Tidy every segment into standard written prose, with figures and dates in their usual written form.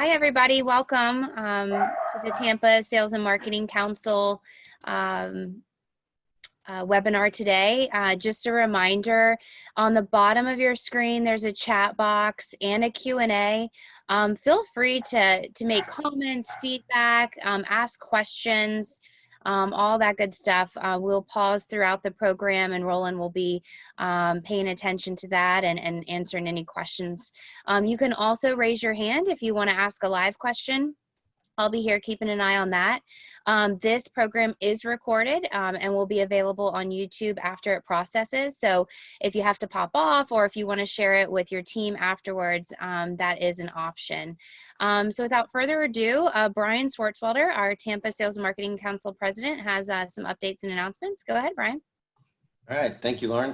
Hi, everybody. Welcome to the Tampa Sales and Marketing Council webinar today. Just a reminder, on the bottom of your screen, there's a chat box and a Q&A. Feel free to make comments, feedback, ask questions, all that good stuff. We'll pause throughout the program, and Roland will be paying attention to that and answering any questions. You can also raise your hand if you want to ask a live question. I'll be here keeping an eye on that. This program is recorded and will be available on YouTube after it processes. So if you have to pop off or if you want to share it with your team afterwards, that is an option. So without further ado, Brian Swartzwelder, our Tampa Sales and Marketing Council President, has some updates and announcements. Go ahead, Brian. All right. Thank you, Lauren.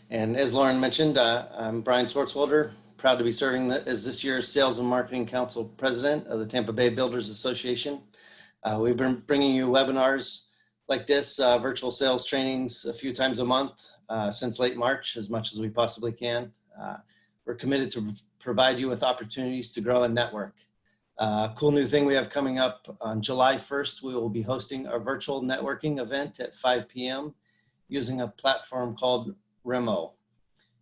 And as Lauren mentioned, I'm Brian Swartzwelder. Proud to be serving as this year's Sales and Marketing Council President of the Tampa Bay Builders Association. We've been bringing you webinars like this, virtual sales trainings a few times a month since late March, as much as we possibly can. We're committed to provide you with opportunities to grow and network. Cool new thing we have coming up on July 1st, we will be hosting a virtual networking event at 5 p.m. using a platform called Remo.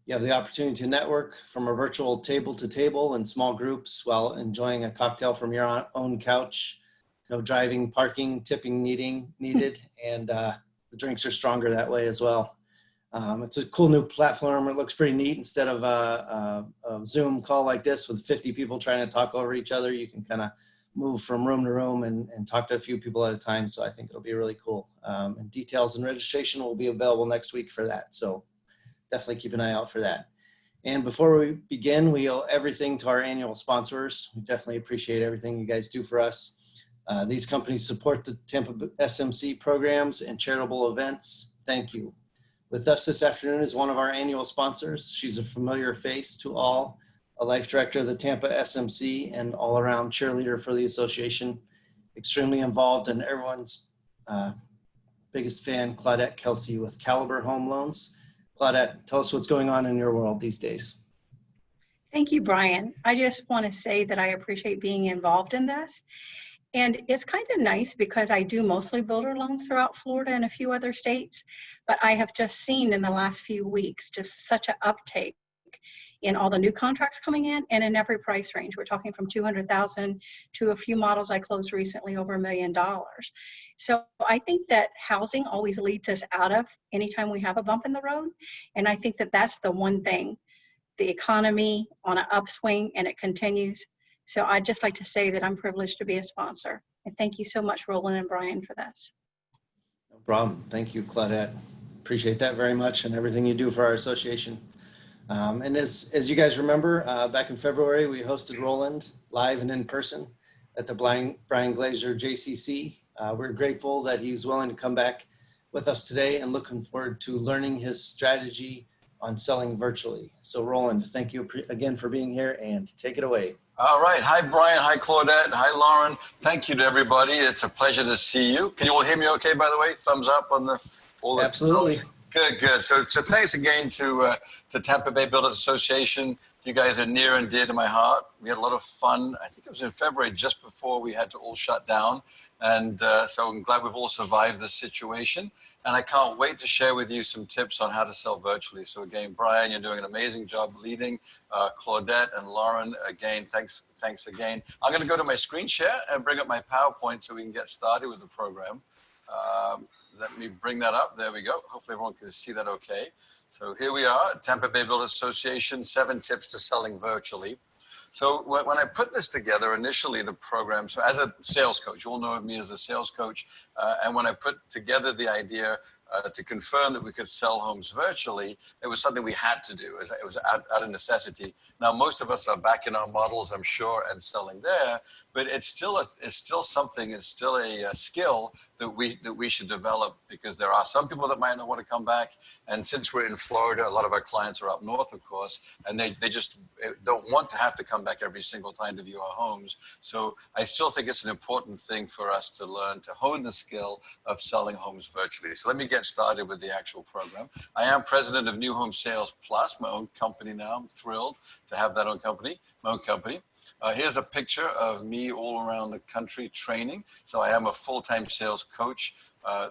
You have the opportunity to network from a virtual table to table in small groups while enjoying a cocktail from your own couch. No driving, parking, tipping needed, and the drinks are stronger that way as well. It's a cool new platform. It looks pretty neat. Instead of a Zoom call like this with 50 people trying to talk over each other, you can kind of move from room to room and talk to a few people at a time. So I think it'll be really cool. And details and registration will be available next week for that. So definitely keep an eye out for that. And before we begin, we owe everything to our annual sponsors. We definitely appreciate everything you guys do for us. These companies support the Tampa SMC programs and charitable events. Thank you. With us this afternoon is one of our annual sponsors. She's a familiar face to all, a life director of the Tampa SMC and all-around cheerleader for the association. Extremely involved and everyone's biggest fan, Claudette Kelsey with Caliber Home Loans. Claudette, tell us what's going on in your world these days. Thank you, Brian. I just want to say that I appreciate being involved in this. And it's kind of nice because I do mostly builder loans throughout Florida and a few other states, but I have just seen in the last few weeks just such an uptake in all the new contracts coming in and in every price range. We're talking from $200,000 to a few models I closed recently over $1 million. So I think that housing always leads us out of anytime we have a bump in the road. And I think that that's the one thing, the economy on an upswing, and it continues. So I'd just like to say that I'm privileged to be a sponsor. And thank you so much, Roland and Brian, for this. No problem. Thank you, Claudette. Appreciate that very much and everything you do for our association. And as you guys remember, back in February, we hosted Roland live and in person at the Brian Glazer JCC. We're grateful that he's willing to come back with us today and looking forward to learning his strategy on selling virtually. So Roland, thank you again for being here and take it away. All right. Hi, Brian. Hi, Claudette. Hi, Lauren. Thank you to everybody. It's a pleasure to see you. Can you all hear me okay, by the way? Thumbs up on the... Absolutely. Good, good. So thanks again to the Tampa Bay Builders Association. You guys are near and dear to my heart. We had a lot of fun. I think it was in February, just before we had to all shut down. And so I'm glad we've all survived this situation. And I can't wait to share with you some tips on how to sell virtually. So again, Brian, you're doing an amazing job leading. Claudette and Lauren, again, thanks again. I'm going to go to my screen share and bring up my PowerPoint so we can get started with the program. Let me bring that up. There we go. Hopefully everyone can see that okay. So here we are, Tampa Bay Builders Association, 7 tips to selling virtually. So when I put this together initially, the program, so as a sales coach, you all know of me as a sales coach, and when I put together the idea to confirm that we could sell homes virtually, it was something we had to do. It was out of necessity. Now, most of us are back in our models, I'm sure, and selling there, but it's still a skill that we should develop, because there are some people that might not want to come back. And since we're in Florida, a lot of our clients are up north, of course, and they just don't want to have to come back every single time to view our homes. So I still think it's an important thing for us to learn to hone the skill of selling homes virtually. So let me get started with the actual program. I am president of New Home Sales Plus, my own company now. I'm thrilled to have that my own company. Here's a picture of me all around the country training. So I am a full-time sales coach.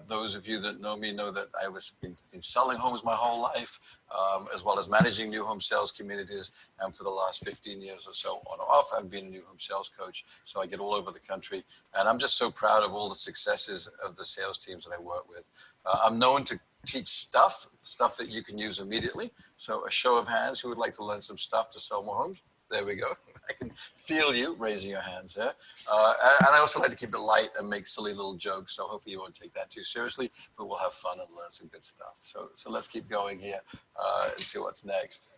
Those of you that know me know that I was been selling homes my whole life, as well as managing new home sales communities. And for the last 15 years or so, on or off, I've been a new home sales coach. So I get all over the country. And I'm just so proud of all the successes of the sales teams that I work with. I'm known to teach stuff that you can use immediately. So a show of hands, who would like to learn some stuff to sell more homes? There we go. I can feel you raising your hands there. And I also like to keep it light and make silly little jokes. So hopefully you won't take that too seriously, but we'll have fun and learn some good stuff. So let's keep going here and see what's next.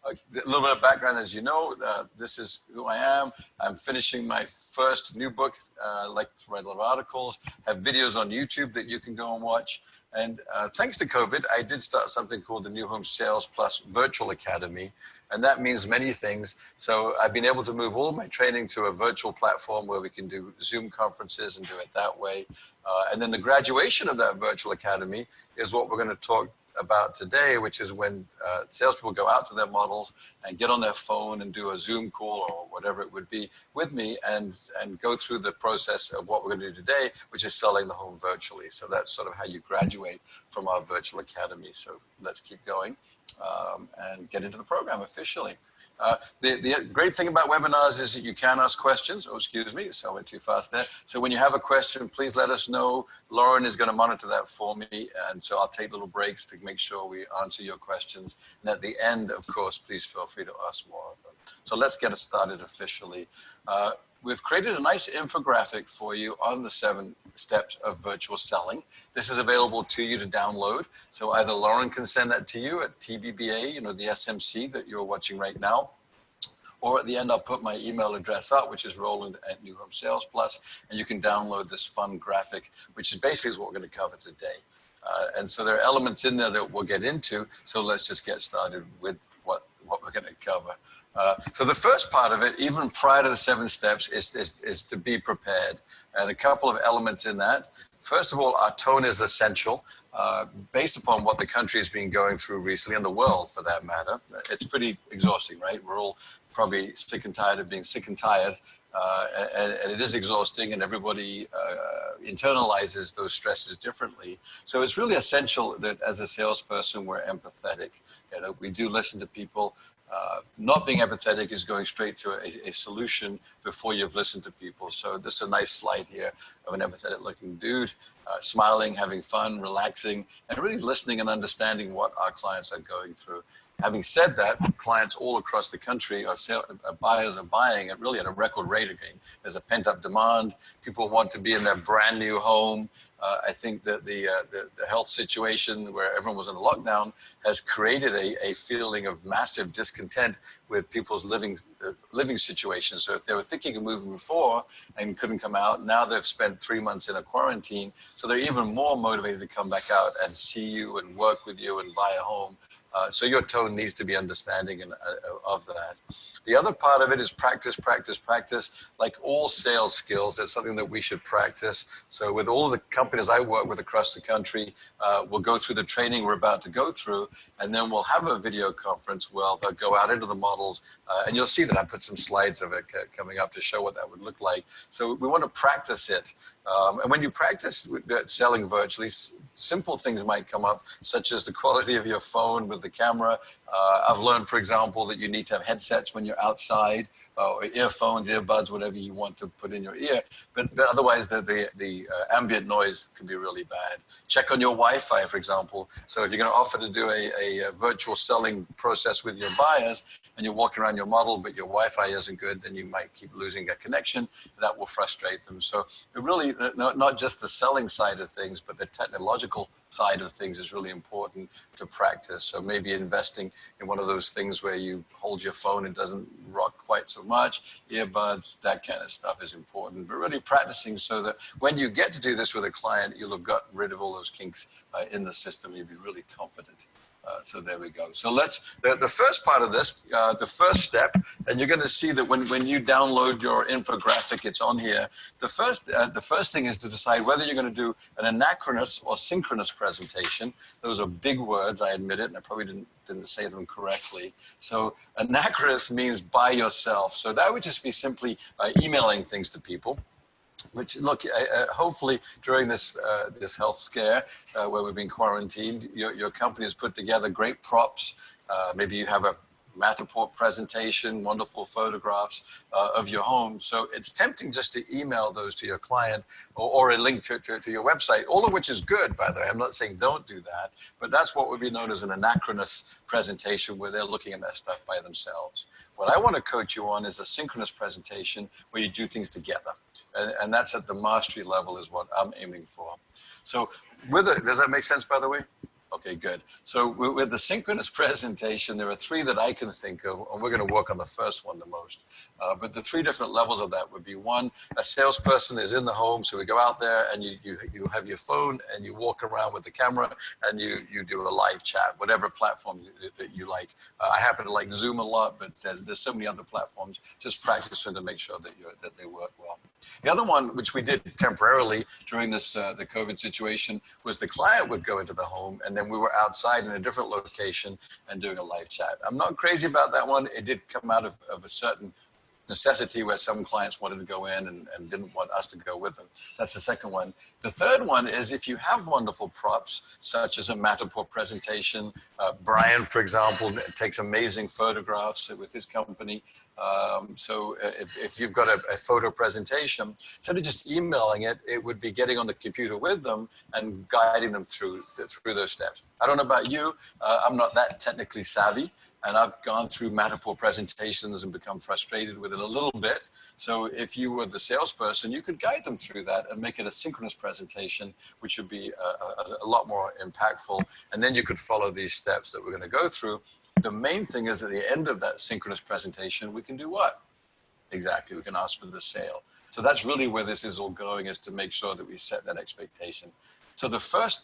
A little bit of background, as you know, this is who I am. I'm finishing my first new book. I like to write a lot of articles, have videos on YouTube that you can go and watch. And thanks to COVID, I did start something called the New Home Sales Plus Virtual Academy. And that means many things. So I've been able to move all my training to a virtual platform where we can do Zoom conferences and do it that way. And then the graduation of that virtual academy is what we're going to talk about today, which is when salespeople go out to their models and get on their phone and do a Zoom call or whatever it would be with me and go through the process of what we're going to do today, which is selling the home virtually. So that's sort of how you graduate from our virtual academy. So let's keep going and get into the program officially. The great thing about webinars is that you can ask questions. Oh, excuse me, so I went too fast there. So when you have a question, please let us know. Lauren is going to monitor that for me. And so I'll take little breaks to make sure we answer your questions. And at the end, of course, please feel free to ask more of them. So let's get it started officially. We've created a nice infographic for you on the 7 steps of virtual selling. This is available to you to download. So either Lauren can send that to you at TBBA, you know, the SMC that you're watching right now, or at the end, I'll put my email address up, which is Roland at New Home Sales Plus, and you can download this fun graphic, which is basically what we're going to cover today. And so there are elements in there that we'll get into. So let's just get started with what we're going to cover. So the first part of it, even prior to the 7 steps, is to be prepared. And a couple of elements in that. First of all, our tone is essential. Based upon what the country has been going through recently, and the world for that matter. It's pretty exhausting, right? We're all probably sick and tired of being sick and tired. And it is exhausting, and everybody internalizes those stresses differently. So it's really essential that as a salesperson, we're empathetic. You know, we do listen to people. Not being empathetic is going straight to a solution before you've listened to people. So this is a nice slide here of an empathetic looking dude, smiling, having fun, relaxing, and really listening and understanding what our clients are going through. Having said that, clients all across the country, buyers are buying at really at a record rate again. There's a pent-up demand. People want to be in their brand new home. I think that the health situation where everyone was in lockdown has created a feeling of massive discontent with people's living situations. So if they were thinking of moving before and couldn't come out, now they've spent 3 months in a quarantine. So they're even more motivated to come back out and see you and work with you and buy a home. So your tone needs to be understanding of that. The other part of it is practice, practice, practice. Like all sales skills, it's something that we should practice. So with all the companies I work with across the country, we'll go through the training we're about to go through, and then we'll have a video conference where they'll go out into the models, and you'll see that I put some slides of it coming up to show what that would look like. So we want to practice it. And when you practice selling virtually, simple things might come up, such as the quality of your phone with the camera. I've learned, for example, that you need to have headsets when you're outside, or earphones, earbuds, whatever you want to put in your ear. But otherwise, the ambient noise can be really bad. Check on your Wi-Fi, for example. So if you're going to offer to do a virtual selling process with your buyers, and you're walking around your model, but your Wi-Fi isn't good, then you might keep losing a connection. That will frustrate them. So it really, not just the selling side of things, but the technological side of things is really important to practice. So maybe investing in one of those things where you hold your phone and doesn't rock quite so much, earbuds, that kind of stuff is important. But really practicing so that when you get to do this with a client, you'll have got rid of all those kinks in the system. You'll be really confident. So there we go. So the first part of this, the first step, and you're going to see that when you download your infographic, it's on here. The first thing is to decide whether you're going to do an anachronous or synchronous presentation. Those are big words, I admit it, and I probably didn't say them correctly. So anachronous means by yourself. So that would just be simply emailing things to people. Which, look, hopefully during this health scare where we've been quarantined, your company has put together great props. Maybe you have a Matterport presentation, wonderful photographs of your home. So it's tempting just to email those to your client or a link to your website, all of which is good, by the way. I'm not saying don't do that, but that's what would be known as an anachronous presentation where they're looking at that stuff by themselves. What I want to coach you on is a synchronous presentation where you do things together. And that's at the mastery level is what I'm aiming for. So does that make sense, by the way? Okay, good. So with the synchronous presentation, there are three that I can think of, and we're going to work on the first one the most. But the three different levels of that would be one, a salesperson is in the home, so we go out there and you have your phone and you walk around with the camera and you do a live chat, whatever platform that you like. I happen to like Zoom a lot, but there's so many other platforms. Just practice to make sure that they work well. The other one, which we did temporarily during this the COVID situation, was the client would go into the home and then we were outside in a different location and doing a live chat. I'm not crazy about that one. It did come out of a certain necessity where some clients wanted to go in and didn't want us to go with them. That's the second one. The third one is if you have wonderful props, such as a Matterport presentation. Brian, for example, takes amazing photographs with his company. So if you've got a photo presentation, instead of just emailing it, it would be getting on the computer with them and guiding them through those steps. I don't know about you. I'm not that technically savvy. And I've gone through Matterport presentations and become frustrated with it a little bit. So if you were the salesperson, you could guide them through that and make it a synchronous presentation, which would be a lot more impactful. And then you could follow these steps that we're going to go through. The main thing is at the end of that synchronous presentation, we can do what? Exactly, we can ask for the sale. So that's really where this is all going, is to make sure that we set that expectation. So the first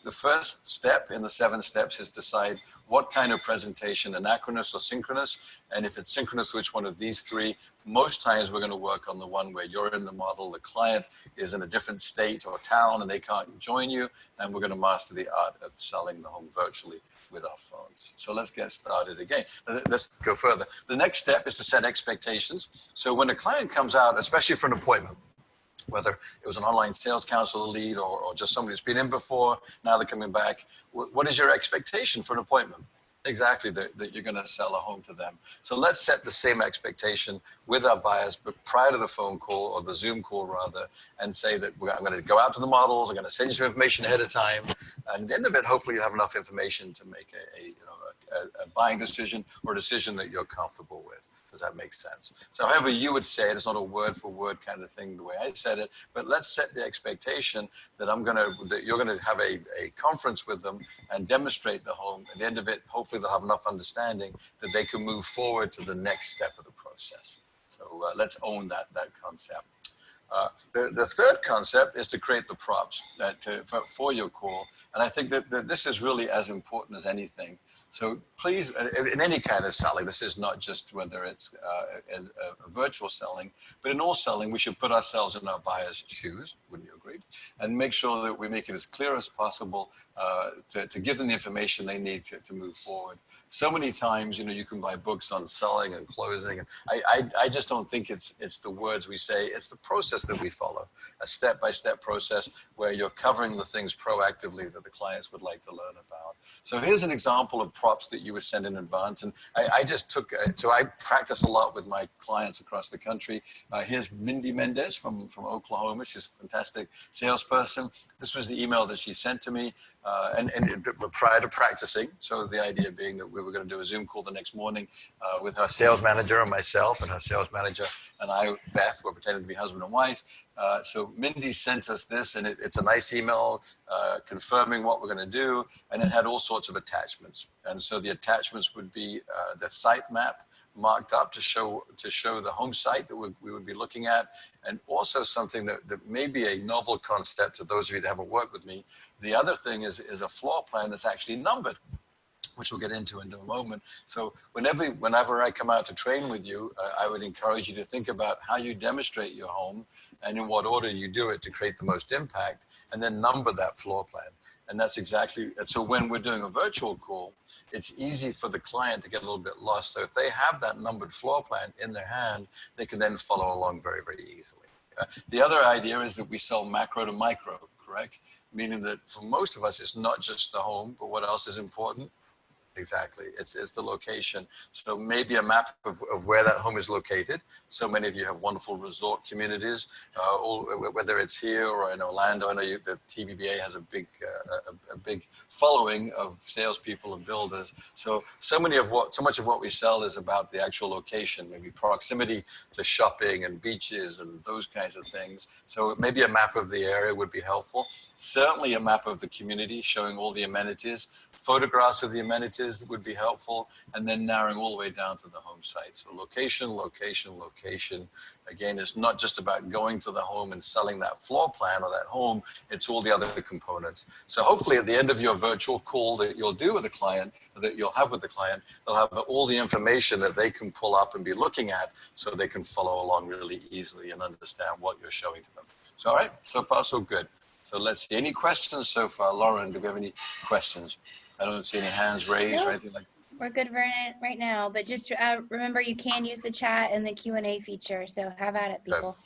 step in the 7 steps is decide what kind of presentation, anachronous or synchronous, and if it's synchronous, which one of these 3. Most times we're going to work on the one where you're in the model, the client is in a different state or town and they can't join you, and we're going to master the art of selling the home virtually with our phones. So let's get started again. Let's go further. The next step is to set expectations. So when a client comes out, especially for an appointment, whether it was an online sales counselor lead or just somebody who's been in before, now they're coming back, what is your expectation for an appointment? Exactly, that you're going to sell a home to them. So let's set the same expectation with our buyers, but prior to the phone call or the Zoom call rather, and say that I'm going to go out to the models, I'm going to send you some information ahead of time. And at the end of it, hopefully you have enough information to make a buying decision or a decision that you're comfortable with. Does that make sense? So however you would say it, it's not a word for word kind of thing the way I said it, but let's set the expectation that you're going to have a conference with them and demonstrate the home. At the end of it, hopefully they'll have enough understanding that they can move forward to the next step of the process. So let's own that concept. The third concept is to create the props for your call. And I think that this is really as important as anything. So please, in any kind of selling, this is not just whether it's a virtual selling, but in all selling, we should put ourselves in our buyer's shoes, wouldn't you agree? And make sure that we make it as clear as possible to give them the information they need to move forward. So many times, you can buy books on selling and closing. And I just don't think it's the words we say, it's the process that we follow, a step-by-step process where you're covering the things proactively that the clients would like to learn about. So here's an example of props that you would send in advance. And I just took, so I practice a lot with my clients across the country. Here's Mindy Mendez from Oklahoma. She's a fantastic salesperson. This was the email that she sent to me and prior to practicing. So the idea being that we were going to do a Zoom call the next morning with her sales manager and myself, and her sales manager and I, Beth, were pretending to be husband and wife. So Mindy sent us this, and it's a nice email confirming what we're going to do, and it had all sorts of attachments. And so the attachments would be the site map marked up to show the home site that we would be looking at, and also something that may be a novel concept to those of you that haven't worked with me. The other thing is a floor plan that's actually numbered. which we'll get into in a moment. So whenever I come out to train with you, I would encourage you to think about how you demonstrate your home and in what order you do it to create the most impact, and then number that floor plan. And that's exactly, so when we're doing a virtual call, it's easy for the client to get a little bit lost. So if they have that numbered floor plan in their hand, they can then follow along very, very easily. The other idea is that we sell macro to micro, correct? Meaning that for most of us, it's not just the home, but what else is important? Exactly. It's the location. So maybe a map of where that home is located. So many of you have wonderful resort communities, whether it's here or in Orlando. I know the TBBA has a big following of salespeople and builders. So much of what we sell is about the actual location, maybe proximity to shopping and beaches and those kinds of things. So maybe a map of the area would be helpful. Certainly a map of the community showing all the amenities, photographs of the amenities would be helpful, and then narrowing all the way down to the home site. So location, location, location. Again, it's not just about going to the home and selling that floor plan or that home, it's all the other components. So hopefully at the end of your virtual call that you'll do with the client, that you'll have with the client, they'll have all the information that they can pull up and be looking at so they can follow along really easily and understand what you're showing to them. So, all right, so far so good. So let's see, any questions so far? Lauren, do we have any questions? I don't see any hands raised or anything like that. We're good right now, but just remember you can use the chat and the Q&A feature, so have at it, people.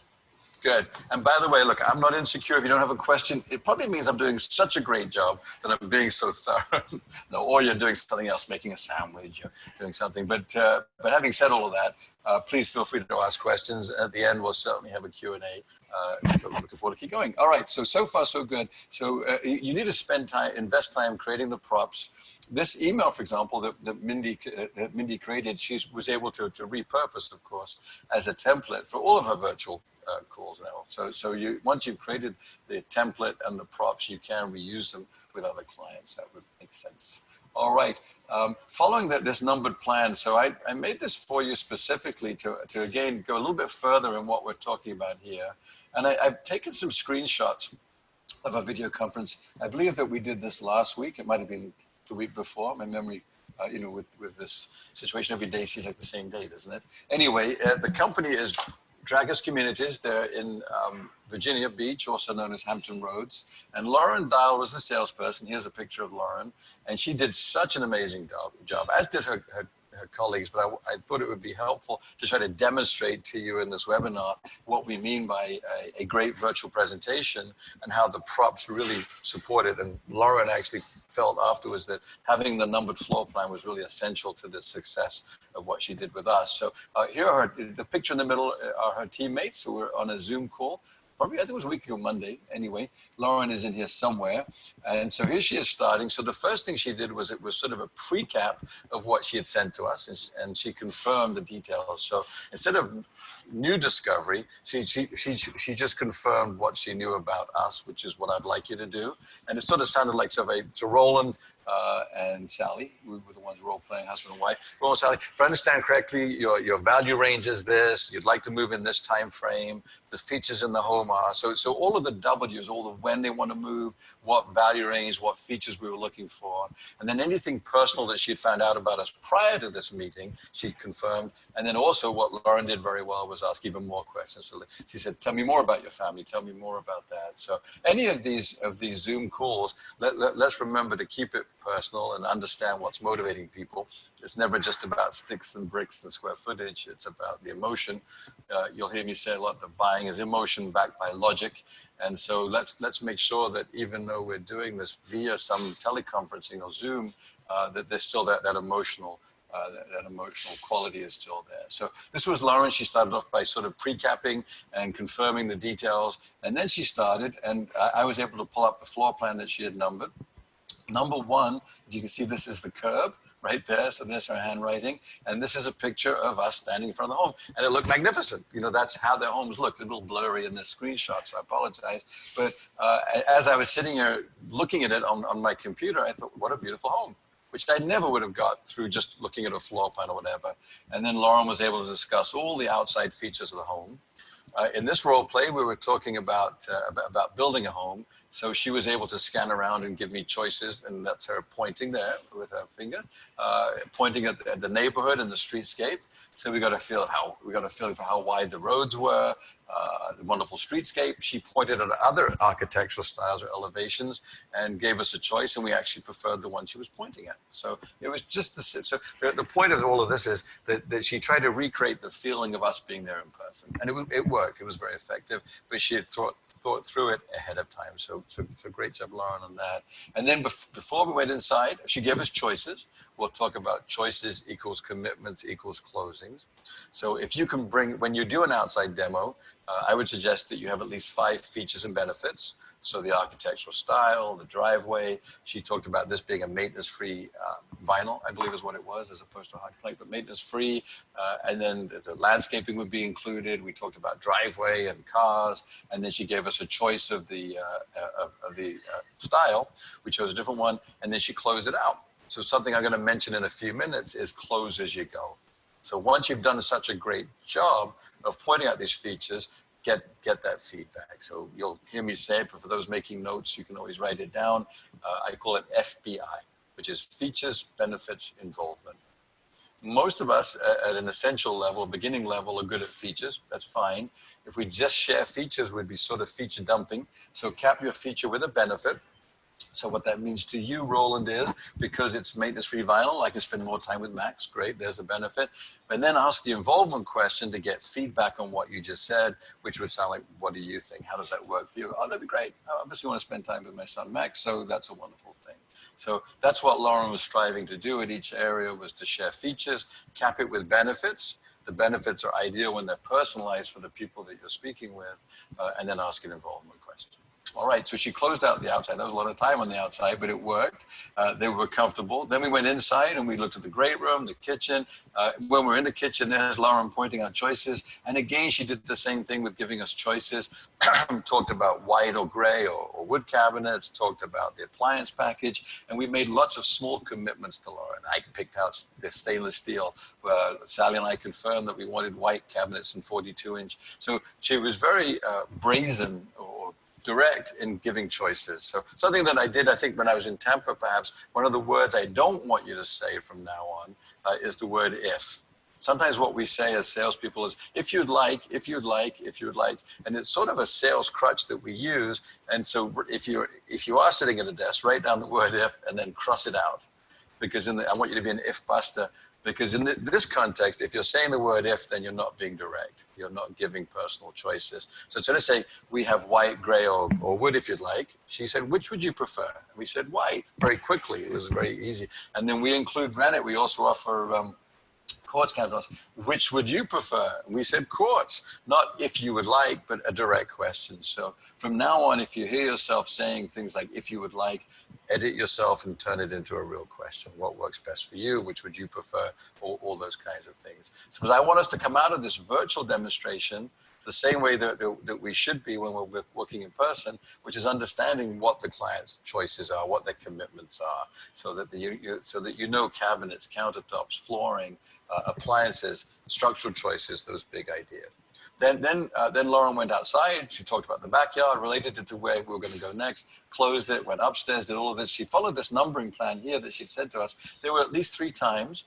Good. And by the way, look, I'm not insecure. If you don't have a question, it probably means I'm doing such a great job that I'm being so thorough. No, or you're doing something else, making a sandwich, you're doing something. But having said all of that, please feel free to ask questions. At the end, we'll certainly have a Q&A. So I'm looking forward to keep going. All right, so far so good. So you need to invest time creating the props. This email, for example, that Mindy created, she was able to repurpose, of course, as a template for all of her virtual calls now. So once you've created the template and the props, you can reuse them with other clients. That would make sense. All right. Following this numbered plan, so I made this for you specifically to again go a little bit further in what we're talking about here. And I've taken some screenshots of a video conference. I believe that we did this last week. It might have been the week before. My memory, with this situation, every day seems like the same day, doesn't it? Anyway, the company is Dragus Communities. They're in Virginia Beach, also known as Hampton Roads. And Lauren Dial was the salesperson. Here's a picture of Lauren. And she did such an amazing job, as did her colleagues, but I thought it would be helpful to try to demonstrate to you in this webinar what we mean by a great virtual presentation and how the props really support it. And Lauren actually felt afterwards that having the numbered floor plan was really essential to the success of what she did with us. So here are the picture in the middle are her teammates who were on a Zoom call. Probably, I think it was a week ago Monday. Anyway, Lauren is in here somewhere. And so here she is starting. So the first thing she did was, it was sort of a pre-cap of what she had sent to us, and she confirmed the details. So instead of new discovery, she just confirmed what she knew about us, which is what I'd like you to do. And it sort of sounded like, so Roland and Sally, we were the ones role-playing husband and wife. Roland, Sally, if I understand correctly, your value range is this, you'd like to move in this time frame, the features in the home are, so all of the W's, all the when they want to move, what value range, what features we were looking for, and then anything personal that she'd found out about us prior to this meeting, she confirmed. And then also what Lauren did very well was ask even more questions. So she said, tell me more about your family, tell me more about that. So any of these Zoom calls, let's remember to keep it personal and understand what's motivating people. It's never just about sticks and bricks and square footage. It's about the emotion. You'll hear me say a lot that buying is emotion backed by logic. And so let's make sure that even though we're doing this via some teleconferencing or Zoom, that there's still that emotional that emotional quality is still there. So this was Lauren. She started off by sort of pre-capping and confirming the details. And then she started, and I was able to pull up the floor plan that she had numbered. Number one, if you can see, this is the curb right there. So there's her handwriting. And this is a picture of us standing in front of the home. And it looked magnificent. That's how their homes look. It's a little blurry in this screenshot, so I apologize. But as I was sitting here looking at it on my computer, I thought, what a beautiful home, which I never would have got through just looking at a floor plan or whatever. And then Lauren was able to discuss all the outside features of the home. In this role play, we were talking about building a home, So she was able to scan around and give me choices, and that's her pointing there with her finger, pointing at the neighborhood and the streetscape. So we got a feel for how wide the roads were, the wonderful streetscape. She pointed at other architectural styles or elevations and gave us a choice, and we actually preferred the one she was pointing at. So it was just the point of all of this is that she tried to recreate the feeling of us being there in person, and it worked. It was very effective, but she had thought through it ahead of time. So great job, Lauren, on that. And then before we went inside, she gave us choices. We'll talk about choices equals commitments equals closings. So if you can when you do an outside demo, I would suggest that you have at least 5 features and benefits. So the architectural style, the driveway. She talked about this being a maintenance-free vinyl, I believe is what it was, as opposed to hard plank, but maintenance-free. And then the landscaping would be included. We talked about driveway and cars. And then she gave us a choice of the style. We chose a different one, and then she closed it out. So something I'm going to mention in a few minutes is close as you go. So once you've done such a great job of pointing out these features, get that feedback. So you'll hear me say it, but for those making notes, you can always write it down. I call it FBI, which is features, benefits, involvement. Most of us at an essential level, beginning level, are good at features. That's fine. If we just share features, we'd be sort of feature dumping. So cap your feature with a benefit. So what that means to you, Roland, is because it's maintenance-free vinyl, I can spend more time with Max. Great, there's a benefit. And then ask the involvement question to get feedback on what you just said, which would sound like, what do you think? How does that work for you? Oh, that'd be great. I obviously want to spend time with my son, Max, so that's a wonderful thing. So that's what Lauren was striving to do at each area, was to share features, cap it with benefits. The benefits are ideal when they're personalized for the people that you're speaking with, and then ask an involvement question. All right, so she closed out the outside. That was a lot of time on the outside, but it worked. They were comfortable. Then we went inside and we looked at the great room, the kitchen. When we're in the kitchen, there's Lauren pointing out choices. And again, she did the same thing with giving us choices. Talked about white or gray or wood cabinets, talked about the appliance package. And we made lots of small commitments to Lauren. I picked out the stainless steel. Sally and I confirmed that we wanted white cabinets and 42-inch. So she was very brazen or direct in giving choices. So something that I did, I think, when I was in Tampa, perhaps, one of the words I don't want you to say from now on is the word if. Sometimes what we say as salespeople is, if you'd like, if you'd like, if you'd like, and it's sort of a sales crutch that we use. And so if you are sitting at a desk, write down the word if and then cross it out. Because I want you to be an if buster. Because in this context, if you're saying the word if, then you're not being direct. You're not giving personal choices. So instead of saying, we have white, gray, or wood if you'd like, she said, which would you prefer? And we said white, very quickly. It was very easy. And then we include granite. We also offer quartz countertops. Which would you prefer? And we said quartz, not if you would like, but a direct question. So from now on, if you hear yourself saying things like, if you would like, edit yourself and turn it into a real question. What works best for you? Which would you prefer? All those kinds of things. So I want us to come out of this virtual demonstration the same way that we should be when we're working in person, which is understanding what the client's choices are, what their commitments are, so that you know cabinets, countertops, flooring, appliances, structural choices, those big ideas. Then Lauren went outside. She talked about the backyard, related it to where we were going to go next, closed it, went upstairs, did all of this. She followed this numbering plan here that she said to us. There were at least 3 times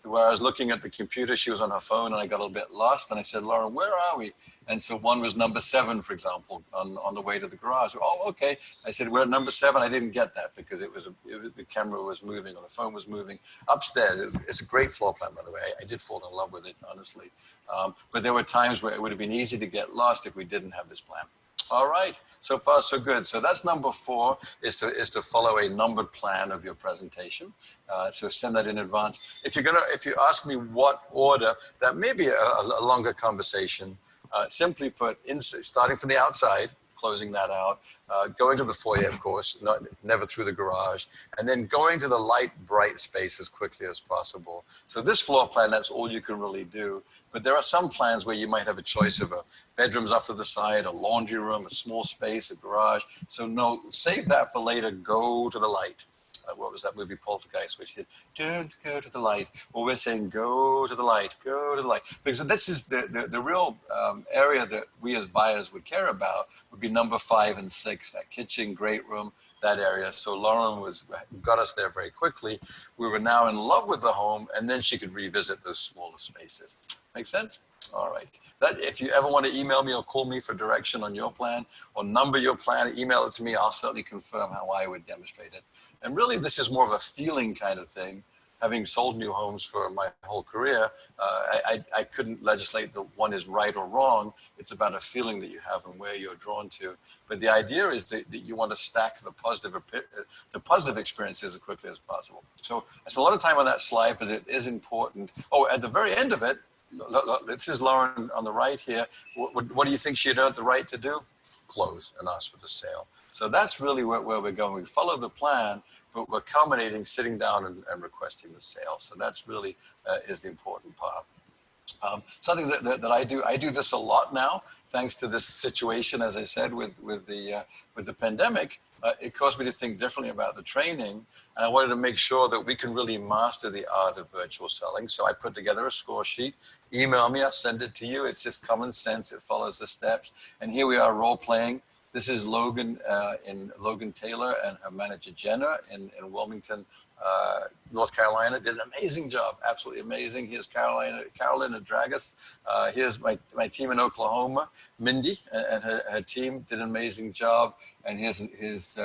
where I was looking at the computer. She was on her phone, and I got a bit lost. And I said, Lauren, where are we? And so one was number 7, for example, on the way to the garage. Oh, okay. I said, we're at number 7. I didn't get that because the camera was moving or the phone was moving. Upstairs, it's a great floor plan, by the way. I did fall in love with it, honestly. But there were times where it would have been easy to get lost if we didn't have this plan. All right, so far so good. So that's number 4, is to follow a numbered plan of your presentation. So send that in advance. If you ask me what order, that may be a longer conversation. Simply put, starting from the outside, closing that out, going to the foyer, of course, never through the garage, and then going to the light, bright space as quickly as possible. So this floor plan, that's all you can really do. But there are some plans where you might have a choice of a bedrooms off to the side, a laundry room, a small space, a garage. So no, save that for later. Go to the light. what was that movie, Poltergeist, which said, don't go to the light. Well, we're saying, go to the light, go to the light. Because this is the real area that we as buyers would care about would be number 5 and 6, that kitchen, great room, that area. So Lauren got us there very quickly. We were now in love with the home, and then she could revisit those smaller spaces. Make sense? All right. That if you ever want to email me or call me for direction on your plan or number your plan, email it to me. I'll certainly confirm how I would demonstrate it. And really, this is more of a feeling kind of thing. Having sold new homes for my whole career, I couldn't legislate that one is right or wrong. It's about a feeling that you have and where you're drawn to. But the idea is that you want to stack the positive experiences as quickly as possible. So I spent a lot of time on that slide because it is important. Oh, at the very end of it, this is Lauren on the right here. What do you think she had earned the right to do? Close and ask for the sale. So that's really where we're going. We follow the plan, but we're culminating sitting down and requesting the sale. So that's really is the important part. Something that I do this a lot now, thanks to this situation, as I said, with the pandemic. It caused me to think differently about the training, and I wanted to make sure that we can really master the art of virtual selling. So I put together a score sheet. Email me, I'll send it to you. It's just common sense. It follows the steps. And here we are role playing. This is Logan Taylor and her manager Jenna in Wilmington, North Carolina. Did an amazing job, absolutely amazing. Here's Carolyn and Dragus. Here's my team in Oklahoma, Mindy and her team did an amazing job. And here's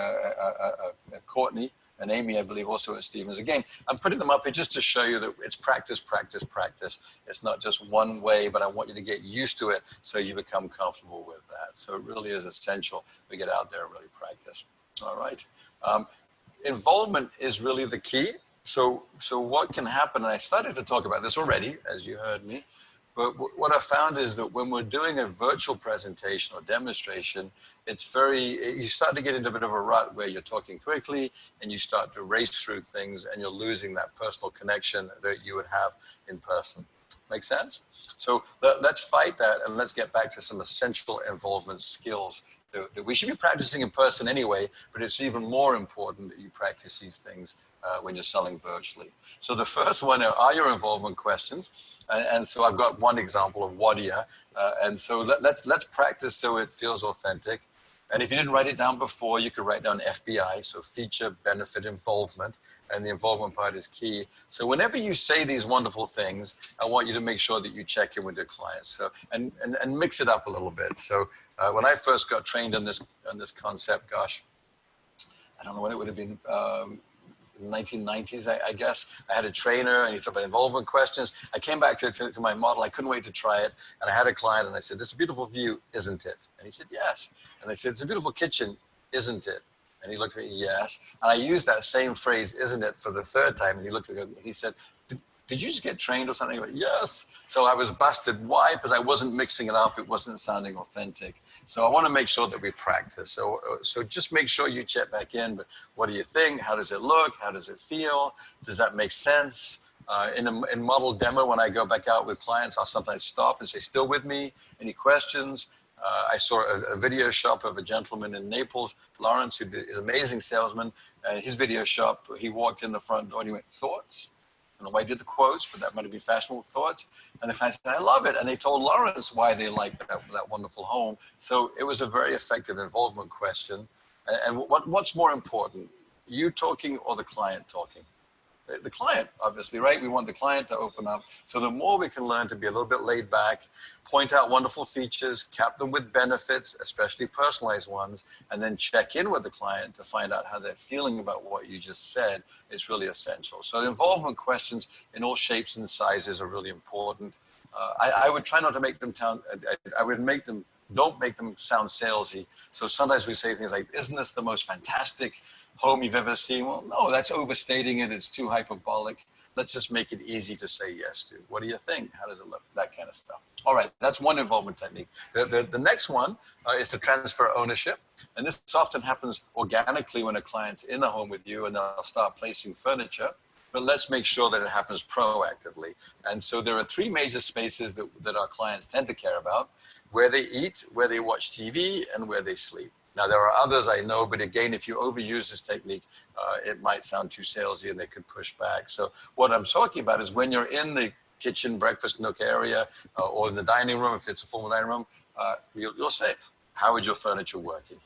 Courtney and Amy, I believe, also at Stevens. Again, I'm putting them up here just to show you that it's practice, practice, practice. It's not just one way, but I want you to get used to it so you become comfortable with that. So it really is essential we get out there and really practice. All right. Involvement is really the key. So what can happen, and I started to talk about this already, as you heard me, but what I found is that when we're doing a virtual presentation or demonstration, you start to get into a bit of a rut where you're talking quickly and you start to race through things and you're losing that personal connection that you would have in person. Make sense? So let's fight that and let's get back to some essential involvement skills that we should be practicing in person anyway, but it's even more important that you practice these things when you're selling virtually. So the first one are your involvement questions. And so I've got one example of Wadia. And so let's practice so it feels authentic. And if you didn't write it down before, you could write down FBI, so feature, benefit, involvement, and the involvement part is key. So whenever you say these wonderful things, I want you to make sure that you check in with your clients. So and mix it up a little bit. So when I first got trained on this concept, gosh, I don't know when it would have been. 1990s, I guess. I had a trainer and he talked about involvement questions. I came back to my model. I couldn't wait to try it. And I had a client and I said, this is a beautiful view, isn't it? And he said, yes. And I said, it's a beautiful kitchen, isn't it? And he looked at me, yes. And I used that same phrase, isn't it, for the third time. And he looked at me and he said, did you just get trained or something? I went, yes. So I was busted. Why? Because I wasn't mixing it up. It wasn't sounding authentic. So I want to make sure that we practice. So just make sure you check back in. But what do you think? How does it look? How does it feel? Does that make sense? In model demo, when I go back out with clients, I'll sometimes stop and say, still with me? Any questions? I saw a video shop of a gentleman in Naples, Lawrence, who is an amazing salesman. His video shop, he walked in the front door and he went, thoughts? I don't know why I did the quotes, but that might have been fashionable thoughts. And the client said, I love it. And they told Lawrence why they liked that wonderful home. So it was a very effective involvement question. And what's more important, you talking or the client talking? The client, obviously, right? We want the client to open up. So the more we can learn to be a little bit laid back, point out wonderful features, cap them with benefits, especially personalized ones, and then check in with the client to find out how they're feeling about what you just said is really essential. So the involvement questions in all shapes and sizes are really important. I would try not to make them don't make them sound salesy. So sometimes we say things like, isn't this the most fantastic home you've ever seen? Well, no, that's overstating it. It's too hyperbolic. Let's just make it easy to say yes to. What do you think? How does it look? That kind of stuff. All right, that's one involvement technique. The next one is to transfer ownership. And this often happens organically when a client's in a home with you and they'll start placing furniture. But let's make sure that it happens proactively. And so there are three major spaces that our clients tend to care about: where they eat, where they watch TV, and where they sleep. Now, there are others I know, but again, if you overuse this technique, it might sound too salesy and they could push back. So what I'm talking about is when you're in the kitchen, breakfast nook area, or in the dining room, if it's a formal dining room, you'll say, how would your furniture work in here?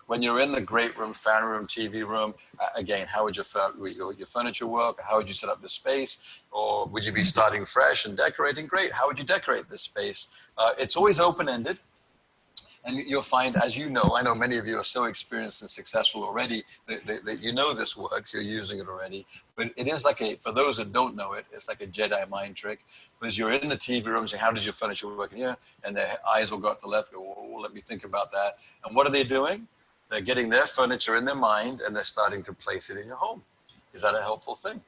When you're in the great room, family room, TV room, again, how would your furniture work? How would you set up the space? Or would you be starting fresh and decorating? Great. How would you decorate this space? It's always open-ended. And you'll find, as you know, I know many of you are so experienced and successful already that you know this works, you're using it already. But it is like for those that don't know it, it's like a Jedi mind trick. Because you're in the TV room saying, how does your furniture work in here? And their eyes will go up to the left, go, oh, let me think about that. And what are they doing? They're getting their furniture in their mind and they're starting to place it in your home. Is that a helpful thing?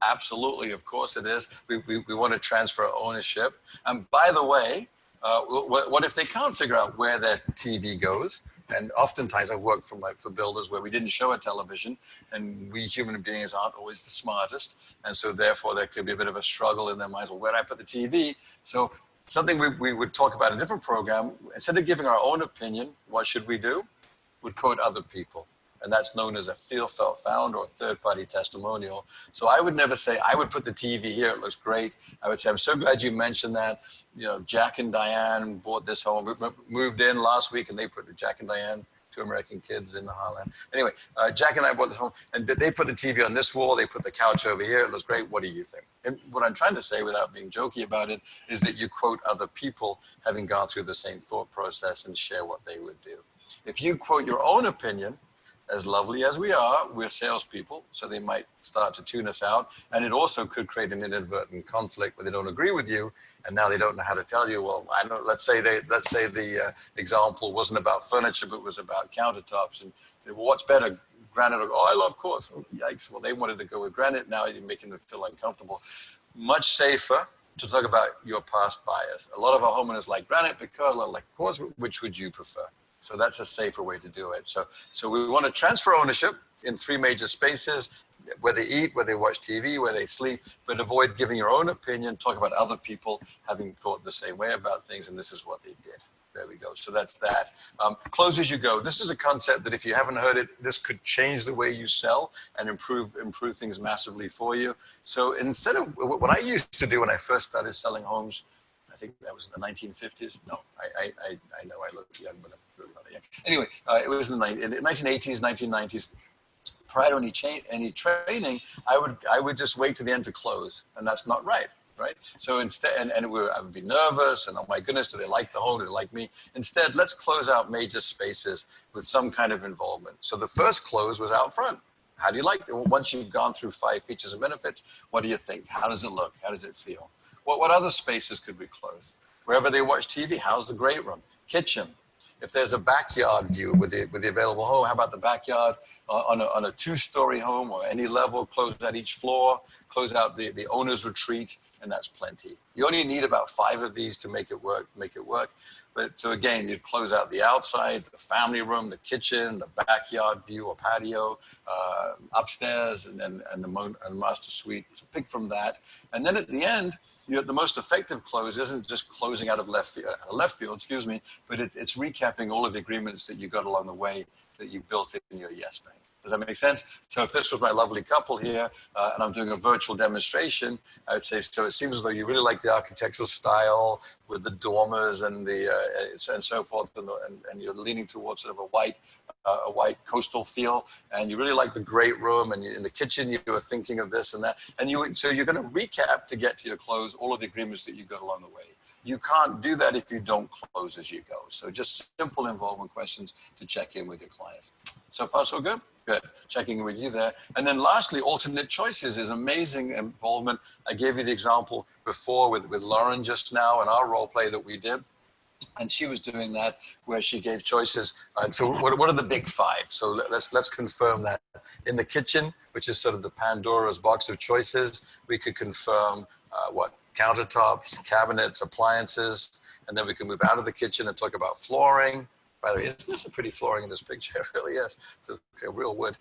Absolutely, of course it is. We want to transfer ownership. And by the way, what if they can't figure out where their TV goes? And oftentimes I've worked for builders where we didn't show a television, and we human beings aren't always the smartest. And so therefore there could be a bit of a struggle in their minds. Well, where do I put the TV? So something we would talk about in a different program, instead of giving our own opinion, what should we do? Would quote other people. And that's known as a feel, felt, found, or third-party testimonial. So I would never say, I would put the TV here, it looks great. I would say, I'm so glad you mentioned that. You know, Jack and Diane bought this home. We moved in last week and they put Jack and Diane, two American kids in the Holland. Anyway, Jack and I bought this home and they put the TV on this wall, they put the couch over here, it looks great, what do you think? And what I'm trying to say without being jokey about it is that you quote other people having gone through the same thought process and share what they would do. If you quote your own opinion, as lovely as we are, we're salespeople, so they might start to tune us out. And it also could create an inadvertent conflict where they don't agree with you, and now they don't know how to tell you. Well, I don't. Let's say the example wasn't about furniture, but was about countertops. And well, what's better, granite or oh, I love quartz. Oh, yikes! Well, they wanted to go with granite. Now you're making them feel uncomfortable. Much safer to talk about your past bias. A lot of our homeowners like granite because I like quartz. Which would you prefer? So that's a safer way to do it. So we want to transfer ownership in 3 major spaces, where they eat, where they watch TV, where they sleep, but avoid giving your own opinion, talk about other people having thought the same way about things, and this is what they did. There we go. So that's that. Close as you go. This is a concept that if you haven't heard it, this could change the way you sell and improve things massively for you. So instead of what I used to do when I first started selling homes, I think that was in the 1950s. No, I know I look young, but I'm really not young. Anyway, it was in the 1980s, 1990s. Prior to any training, I would just wait to the end to close, and that's not right. Right. So instead, I would be nervous, and oh my goodness, do they like the home? Do they like me? Instead, let's close out major spaces with some kind of involvement. So the first close was out front. How do you like it? Once you've gone through 5 features and benefits, what do you think? How does it look? How does it feel? What other spaces could we close? Wherever they watch TV, how's the great room? Kitchen. If there's a backyard view with the available home, how about the backyard on a 2-story home or any level, close out each floor, close out the owner's retreat, and that's plenty. You only need about 5 of these to make it work. But so again, you'd close out the outside, the family room, the kitchen, the backyard view or patio, upstairs, and the master suite. So pick from that. And then at the end, the most effective close isn't just closing out of left field, but it's recapping all of the agreements that you got along the way that you built in your Yes Bank. Does that make sense? So if this was my lovely couple here, and I'm doing a virtual demonstration, I would say, so it seems as though you really like the architectural style with the dormers and and so forth, and you're leaning towards sort of a white coastal feel, and you really like the great room, and in the kitchen you were thinking of this and that, and so you're going to recap to get to your close all of the agreements that you got along the way. You can't do that if you don't close as you go. So just simple involvement questions to check in with your clients. So far, so good? Good. Checking in with you there. And then lastly, alternate choices is amazing involvement. I gave you the example before with Lauren just now in our role play that we did. And she was doing that where she gave choices. So what are the big 5? So let's confirm that. In the kitchen, which is sort of the Pandora's box of choices, we could confirm countertops, cabinets, appliances, and then we can move out of the kitchen and talk about flooring. By the way, isn't this a pretty flooring in this picture? It really is. It's real wood.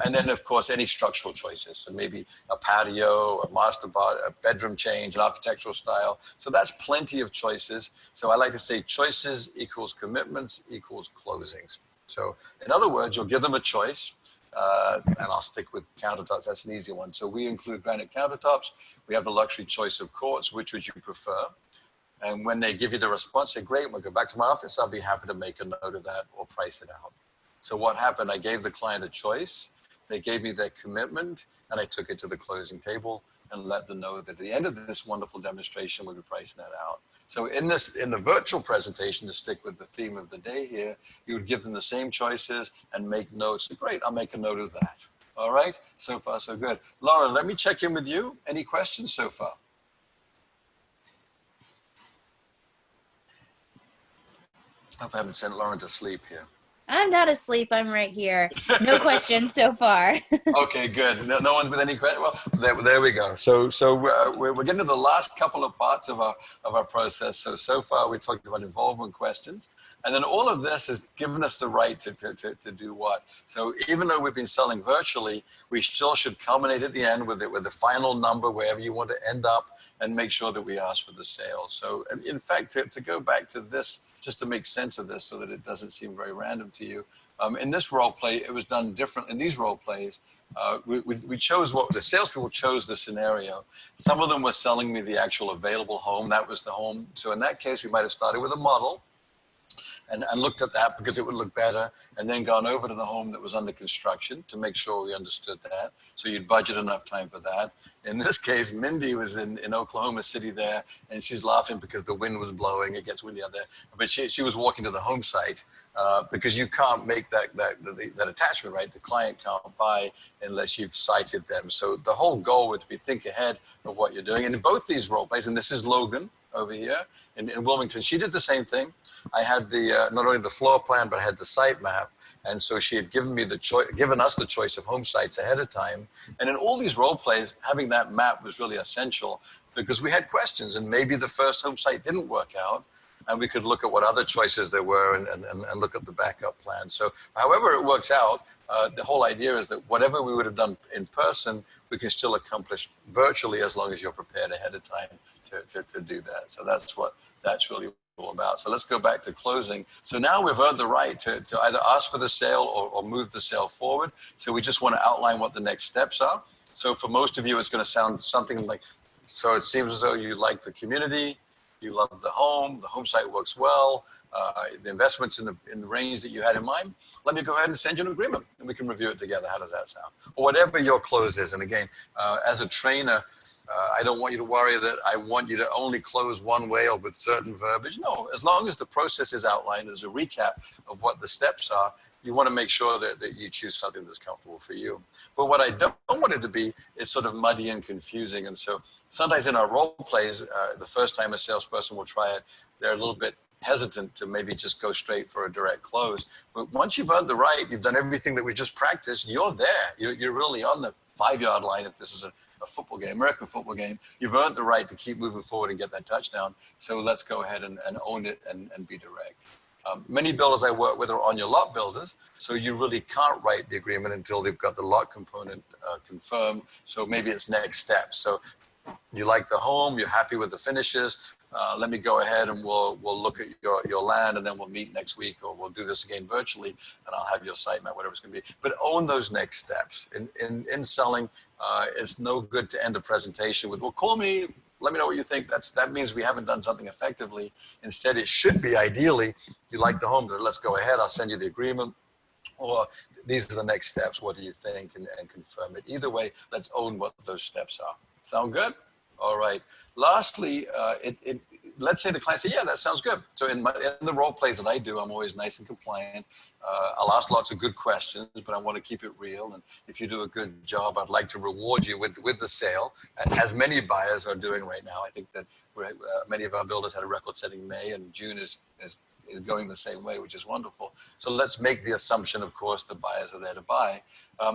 And then, of course, any structural choices. So maybe a patio, a bedroom change, an architectural style. So that's plenty of choices. So I like to say choices equals commitments equals closings. So in other words, you'll give them a choice. And I'll stick with countertops. That's an easy one. So we include granite countertops. We have the luxury choice of quartz. Which would you prefer? And when they give you the response, say, great, we'll go back to my office. I'll be happy to make a note of that or price it out. So what happened, I gave the client a choice. They gave me their commitment, and I took it to the closing table and let them know that at the end of this wonderful demonstration, we'll be pricing that out. So in the virtual presentation, to stick with the theme of the day here, you would give them the same choices and make notes. Great, I'll make a note of that. All right, so far so good. Laura, let me check in with you. Any questions so far? I hope I haven't sent Lauren to sleep here. I'm not asleep. I'm right here. No questions so far. Okay, good. No one's with any questions. Well, there we go. So we're getting to the last couple of parts of our process. So far we talked about involvement questions, and then all of this has given us the right to do what. So even though we've been selling virtually, we still should culminate at the end with the final number wherever you want to end up, and make sure that we ask for the sale. So in fact, to go back to this, just to make sense of this so that it doesn't seem very random to you. In this role play, it was done different. In these role plays, we chose the salespeople chose the scenario. Some of them were selling me the actual available home. That was the home. So in that case, we might have started with a model and looked at that because it would look better, and then gone over to the home that was under construction to make sure we understood that. So you'd budget enough time for that. In this case, Mindy was in Oklahoma City there, and she's laughing because the wind was blowing. It gets windy out there. But she was walking to the home site because you can't make that attachment, right? The client can't buy unless you've cited them. So the whole goal would be think ahead of what you're doing. And in both these role plays, and this is Logan over here in Wilmington, she did the same thing. I had not only the floor plan, but I had the site map. And so she had given us the choice of home sites ahead of time. And in all these role plays, having that map was really essential because we had questions, and maybe the first home site didn't work out, and we could look at what other choices there were and look at the backup plan. So however it works out, the whole idea is that whatever we would have done in person, we can still accomplish virtually as long as you're prepared ahead of time to do that. So that's what that's really all about. So let's go back to closing. So now we've earned the right to either ask for the sale or move the sale forward. So we just want to outline what the next steps are. So for most of you, it's going to sound something like, so it seems as though you like the community, you love the home site works well, the investment's in the range that you had in mind. Let me go ahead and send you an agreement and we can review it together. How does that sound? Or whatever your close is. And again, as a trainer, I don't want you to worry that I want you to only close one way or with certain verbiage. No, as long as the process is outlined as a recap of what the steps are, you want to make sure that you choose something that's comfortable for you. But what I don't want it to be is sort of muddy and confusing. And so sometimes in our role plays, the first time a salesperson will try it, they're a little bit hesitant to maybe just go straight for a direct close. But once you've earned the right, you've done everything that we just practiced, you're there. You're really on the 5-yard line if this is a football game, American football game. You've earned the right to keep moving forward and get that touchdown. So let's go ahead and own it and be direct. Many builders I work with are on your lot builders, so you really can't write the agreement until they've got the lot component confirmed. So maybe it's next steps. So you like the home, you're happy with the finishes. Let me go ahead and we'll look at your land, and then we'll meet next week, or we'll do this again virtually, and I'll have your site map, whatever it's going to be. But own those next steps. In selling, it's no good to end a presentation with, well, call me, let me know what you think. That means we haven't done something effectively. Instead, it should be ideally, you like the home, let's go ahead, I'll send you the agreement, or these are the next steps, what do you think, and confirm it. Either way, let's own what those steps are. Sound good? All right. Lastly, let's say the client says, yeah, that sounds good. So in the role plays that I do, I'm always nice and compliant. I'll ask lots of good questions, but I want to keep it real. And if you do a good job, I'd like to reward you with the sale, as many buyers are doing right now. I think that many of our builders had a record-setting May, and June is going the same way, which is wonderful. So let's make the assumption, of course, the buyers are there to buy.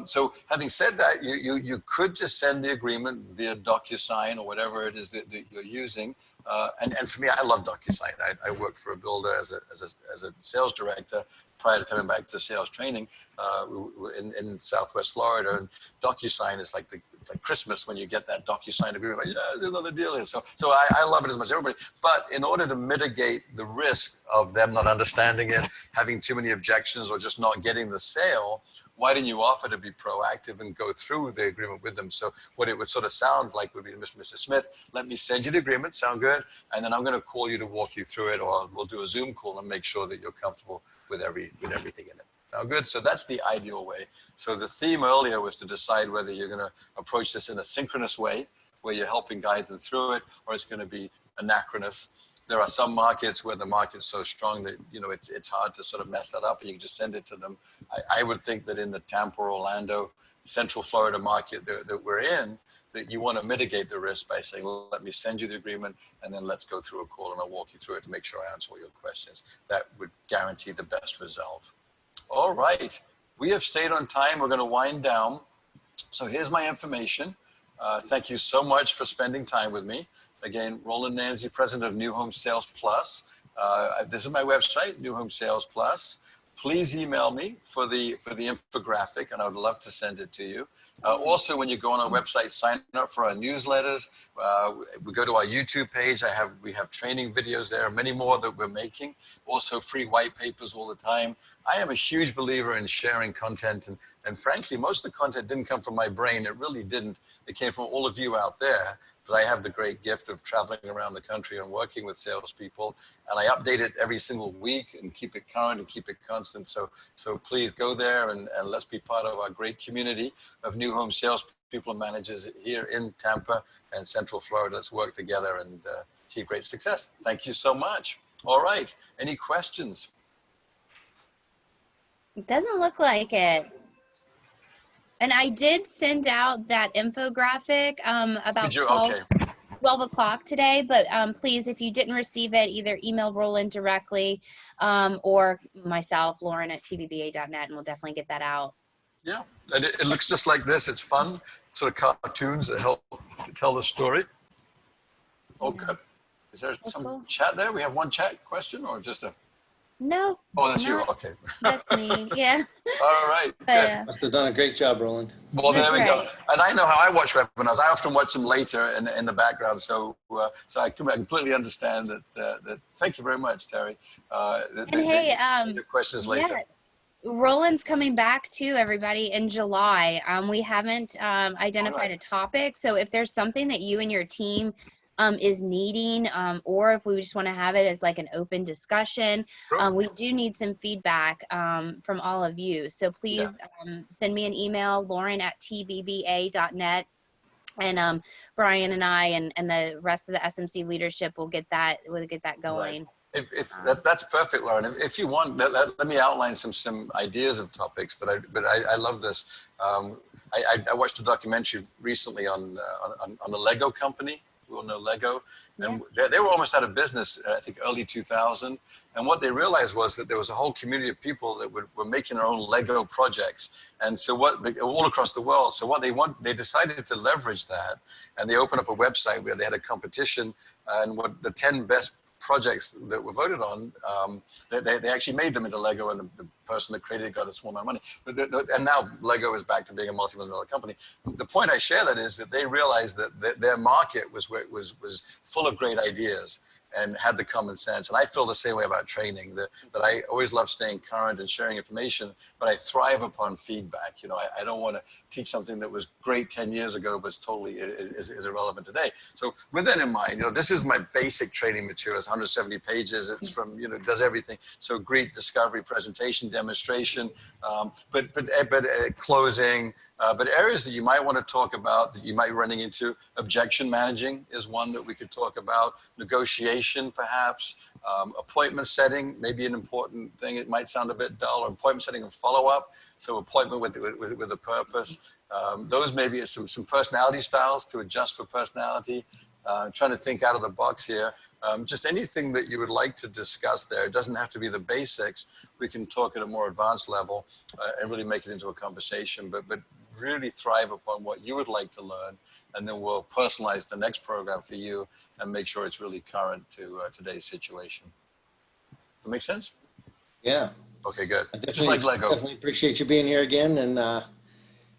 So having said that, you could just send the agreement via DocuSign or whatever it is that you're using. And for me, I love DocuSign. I worked for a builder as a sales director prior to coming back to sales training in Southwest Florida. And DocuSign is like like Christmas when you get that DocuSign agreement. Like, yeah, the deal is. So I love it as much as everybody. But in order to mitigate the risk of them not understanding it, having too many objections, or just not getting the sale, why didn't you offer to be proactive and go through the agreement with them? So what it would sort of sound like would be, Mr. and Mrs. Smith, let me send you the agreement, sound good? And then I'm going to call you to walk you through it, or we'll do a Zoom call and make sure that you're comfortable with everything in it. Sound good? So that's the ideal way. So the theme earlier was to decide whether you're going to approach this in a synchronous way, where you're helping guide them through it, or it's going to be anachronous. There are some markets where the market's so strong that, you know, it's hard to sort of mess that up, and you can just send it to them. I would think that in the Tampa, Orlando, Central Florida market that we're in, that you want to mitigate the risk by saying, well, let me send you the agreement, and then let's go through a call and I'll walk you through it to make sure I answer all your questions. That would guarantee the best result. All right, we have stayed on time. We're going to wind down. So here's my information. Thank you so much for spending time with me. Again, Roland Nairnsey, president of New Home Sales Plus. This is my website, New Home Sales Plus. Please email me for the infographic, and I would love to send it to you. Also, when you go on our website, sign up for our newsletters. We go to our YouTube page. We have training videos there, many more that we're making. Also, free white papers all the time. I am a huge believer in sharing content, and frankly, most of the content didn't come from my brain. It really didn't. It came from all of you out there. But I have the great gift of traveling around the country and working with salespeople, and I update it every single week and keep it current and keep it constant. So please go there and let's be part of our great community of new home salespeople and managers here in Tampa and Central Florida. Let's work together and achieve great success. Thank you so much. All right. Any questions? It doesn't look like it. And I did send out that infographic about 12 o'clock today, but please, if you didn't receive it, either email Roland directly or myself, Lauren at tvba.net, and we'll definitely get that out. Yeah, and it looks just like this. It's fun, sort of cartoons that help to tell the story. Okay. Is there some chat there? We have one chat question or just a... No. Oh, that's you. Okay. That's me. Yeah. All right. But, Must have done a great job, Roland. Well, there we go. And I know how I watch webinars. I often watch them later in the background. So I completely understand that. Thank you very much, Terry. The questions later. Yeah. Roland's coming back too, everybody, in July. We haven't identified a topic. So if there's something that you and your team is needing, or if we just want to have it as like an open discussion, we do need some feedback from all of you. So please send me an email, Lauren at tvba.net, and Brian and I and the rest of the SMC leadership will get that going. Right. That's perfect, Lauren. If you want, let me outline some ideas of topics. But I love this. I watched a documentary recently on the Lego company. We all know Lego, and they were almost out of business, I think early 2000. And what they realized was that there was a whole community of people that were making their own Lego projects, and so all across the world. So what they decided to leverage that, and they opened up a website where they had a competition, and what the 10 best projects that were voted on, they actually made them into Lego, and the person that created it got a small amount of money. And now Lego is back to being a multi-million-dollar company. The point I share that is that they realized that their market was full of great ideas and had the common sense. And I feel the same way about training, that I always love staying current and sharing information, but I thrive upon feedback. You know, I don't want to teach something that was great 10 years ago, but it's totally is irrelevant today. So with that in mind, you know, this is my basic training materials, 170 pages. It's from, you know, does everything. So greet, discovery, presentation, demonstration, but closing, but areas that you might want to talk about that you might be running into. Objection managing is one that we could talk about. Negotiation, perhaps. Appointment setting, maybe an important thing. It might sound a bit dull. Or appointment setting and follow-up. So appointment with a purpose. Those maybe are some personality styles to adjust for personality. Trying to think out of the box here. Just anything that you would like to discuss there. It doesn't have to be the basics. We can talk at a more advanced level and really make it into a conversation, but really thrive upon what you would like to learn, and then we'll personalize the next program for you and make sure it's really current to today's situation. That make sense? Yeah. Okay, good. I Just like Lego. Definitely appreciate you being here again, and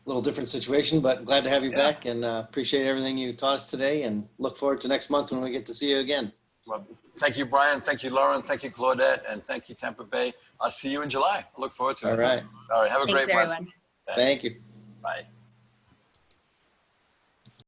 little different situation, but glad to have you Yeah. back, and appreciate everything you taught us today, and look forward to next month when we get to see you again. Well, thank you, Brian. Thank you, Lauren. Thank you, Claudette. And thank you, Tampa Bay. I'll see you in July. I look forward to it. All right. All right. Have a Thanks, great month. everyone. Thank you. Bye.